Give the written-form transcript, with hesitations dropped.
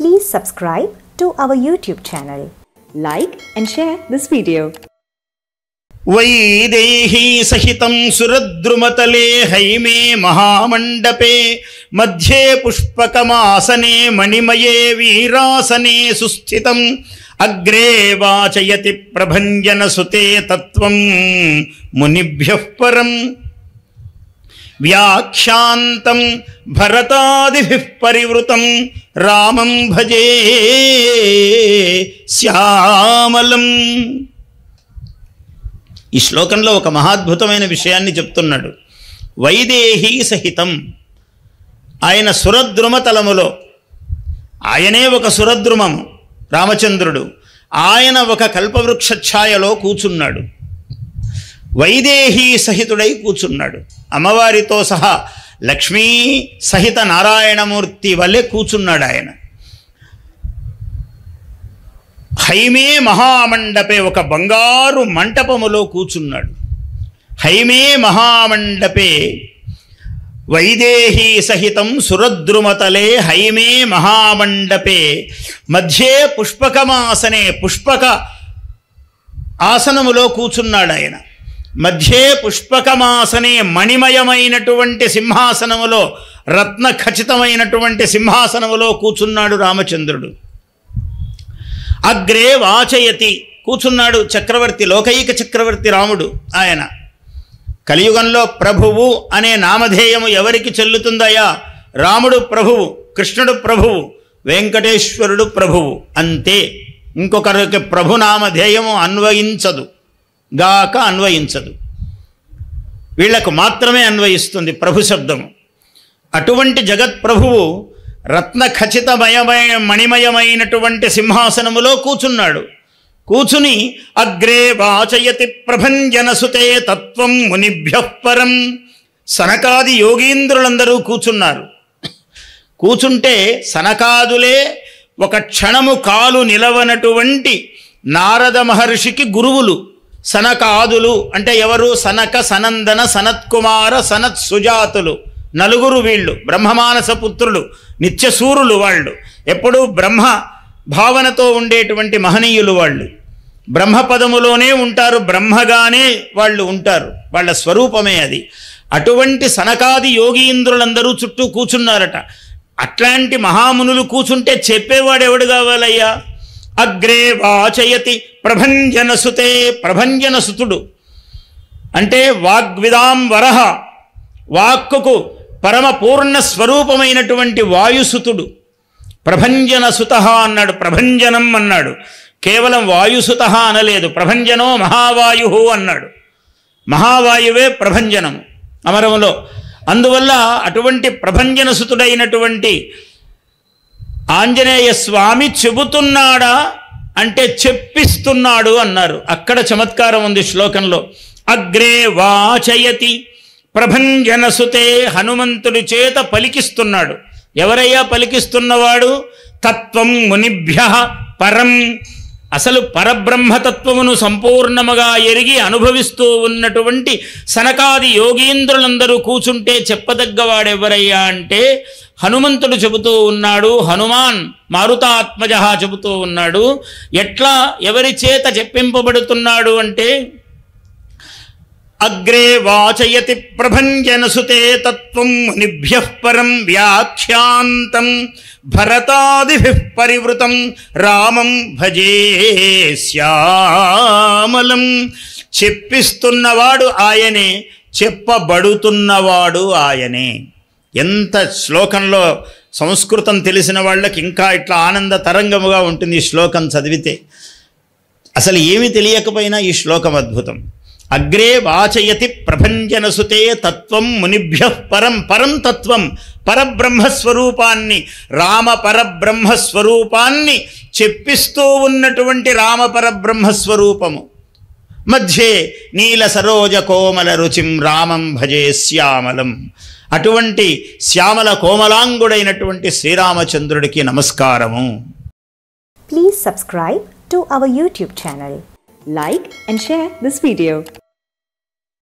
Please subscribe to our YouTube channel. Like and share this video. Vaidehi सहितं सुरद्रुमतले हैमे महामण्डपे मध्ये पुष्पकमासने मणिमये वीरासने सुस्थितम् अग्रे वाचयति प्रभञ्जनसुते तत्त्वं मुनिभ्यः परम् व्याख्यान्तं भरतादिभिः परिवृतं रामं भजे श्यामलम्। ఈ శ్లోకంలో ఒక మహాద్భుతమైన విషయాన్ని చెప్తున్నాడు. వైదేహీ సహితం, ఆయన సురద్రుమతలములో, ఆయనే ఒక సురద్రుమము రామచంద్రుడు, ఆయన ఒక కల్పవృక్ష ఛాయలో కూర్చున్నాడు. వైదేహీ సహితుడై కూర్చున్నాడు. అమ్మవారితో సహా లక్ష్మీ సహిత నారాయణమూర్తి వలె కూర్చున్నాడు ఆయన. హైమే మహామండపే, ఒక బంగారు మంటపములో కూర్చున్నాడు. హైమే మహామండపే వైదేహీ సహితం సురద్రుమతలే హైమే మహామండపే మధ్యే పుష్పకమాసనే, పుష్పక ఆసనములో కూర్చున్నాడు ఆయన. మధ్యే పుష్పకమాసనే, మణిమయమైనటువంటి సింహాసనములో, రత్న ఖచ్చితమైనటువంటి సింహాసనములో కూర్చున్నాడు రామచంద్రుడు. అగ్రే వాచయతి, కూర్చున్నాడు చక్రవర్తి, లోకైక చక్రవర్తి రాముడు. ఆయన కలియుగంలో ప్రభువు అనే నామధేయము ఎవరికి చెల్లుతుందయ్యా? రాముడు ప్రభువు, కృష్ణుడు ప్రభువు, వెంకటేశ్వరుడు ప్రభువు, అంతే. ఇంకొకరికి ప్రభు నామధేయము అన్వయించదు గాక అన్వయించదు. వీళ్లకు మాత్రమే అన్వయిస్తుంది ప్రభు శబ్దము. అటువంటి జగత్ప్రభువు రత్న ఖచ్చితమయమైన మణిమయమైనటువంటి సింహాసనములో కూర్చున్నాడు. కూర్చుని అగ్రే వాచయతి ప్రభంజనసుతే తత్వం మునిభ్యః పరం, సనకాది యోగీంద్రులందరూ కూర్చున్నారు. కూర్చుంటే సనకాదులే ఒక క్షణము కాలు నిలవనటువంటి నారద మహర్షికి గురువులు. సనకాదులు అంటే ఎవరు? సనక, సనందన, సనత్కుమార, సనత్ సుజాతులు, నలుగురు వీళ్ళు బ్రహ్మమానస పుత్రులు, నిత్యసూరులు. వాళ్ళు ఎప్పుడూ బ్రహ్మ భావనతో ఉండేటువంటి మహనీయులు. వాళ్ళు బ్రహ్మపదములోనే ఉంటారు, బ్రహ్మగానే వాళ్ళు ఉంటారు, వాళ్ళ స్వరూపమే అది. అటువంటి సనకాది యోగీంద్రులందరూ చుట్టూ కూర్చున్నారట. అట్లాంటి మహామునులు కూర్చుంటే చెప్పేవాడు ఎవడు కావాలయ్యా? అగ్రే వాచయతి ప్రభంజనసుతే, ప్రభంజనసుతుడు అంటే వాగ్విదాం వరహ, వాక్కుకు పరమ పూర్ణ స్వరూపమైనటువంటి వాయుసుతుడు. ప్రభంజనసుత అన్నాడు, ప్రభంజనం అన్నాడు. కేవలం వాయుసుత అనలేదు, ప్రభంజనో మహావాయు అన్నాడు. మహావాయువే ప్రభంజనము అమరములో. అందువల్ల అటువంటి ప్రభంజనసుతుడైనటువంటి ఆంజనేయ స్వామి చెబుతున్నాడా అంటే చెప్పిస్తున్నాడు అన్నారు. అక్కడ చమత్కారం ఉంది శ్లోకంలో. అగ్రే వాచయతి ప్రభంజనసుతే, హనుమంతుడి చేత పలికిస్తున్నాడు. ఎవరయ్యా పలికిస్తున్నవాడు? తత్వం మునిభ్యః పరం, అసలు పరబ్రహ్మతత్వమును సంపూర్ణముగా ఎరిగి అనుభవిస్తూ ఉన్నటువంటి సనకాది యోగీంద్రులందరూ కూర్చుంటే చెప్పదగ్గవాడెవరయ్యా అంటే హనుమంతుడు చెబుతూ ఉన్నాడు. హనుమాన్ మారుతాత్మజ చెబుతూ ఉన్నాడు. ఎట్లా, ఎవరి చేత చెప్పింపబడుతున్నాడు అంటే అగ్రే వాచయతి ప్రభంజనసుతే తత్వం మునిభ్యః పరం వ్యాఖ్యాంతం భరతాదిభిః పరివృతం రామం భజే శ్యామలం. చెప్పిస్తున్నవాడు ఆయనే, చెప్పబడుతున్నవాడు ఆయనే. ఎంత శ్లోకంలో సంస్కృతం తెలిసిన వాళ్ళకి ఇంకా ఇట్లా ఆనంద తరంగముగా ఉంటుంది ఈ శ్లోకం చదివితే. అసలు ఏమి తెలియకపోయినా ఈ శ్లోకం అద్భుతం. అగ్రే వాచయతి ప్రభంజనసుతే తత్వం మునిభ్యః పరం, పరం తత్వం పరబ్రహ్మస్వరూపాన్ని, రామ పరబ్రహ్మస్వరూపాన్ని చెప్పిస్తూ ఉన్నటువంటి రామ పరబ్రహ్మస్వరూపము. మధ్యే నీల సరోజ కోమల రుచిం రామం భజే శ్యామలం. అటువంటి శ్యామల కోమలాంగుడైనటువంటి శ్రీరామచంద్రుడికి నమస్కారము. Please subscribe to our YouTube channel. Like and share this video.